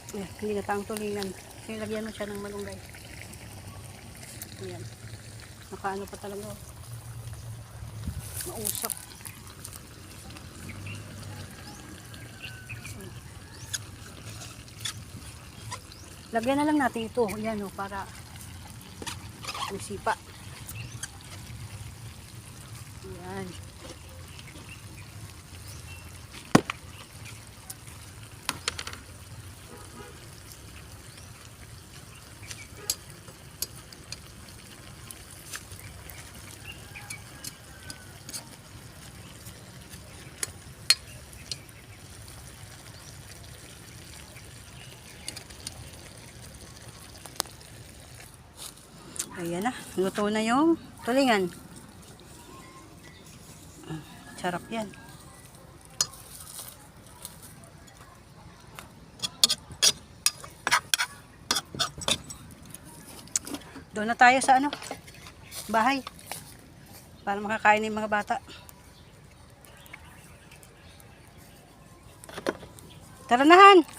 Ayan, hindi na tang tulingan. Nilagyan mo siya ng malunggay. Ayan. Nakaano pa talaga. Mausap. Lagyan na lang natin ito. Ayan o, para may sipa. Ayan. Ayan na, luto na yung tulingan. Sarap yan. Doon na tayo sa bahay. Para makakain ng mga bata. Tara na, Han!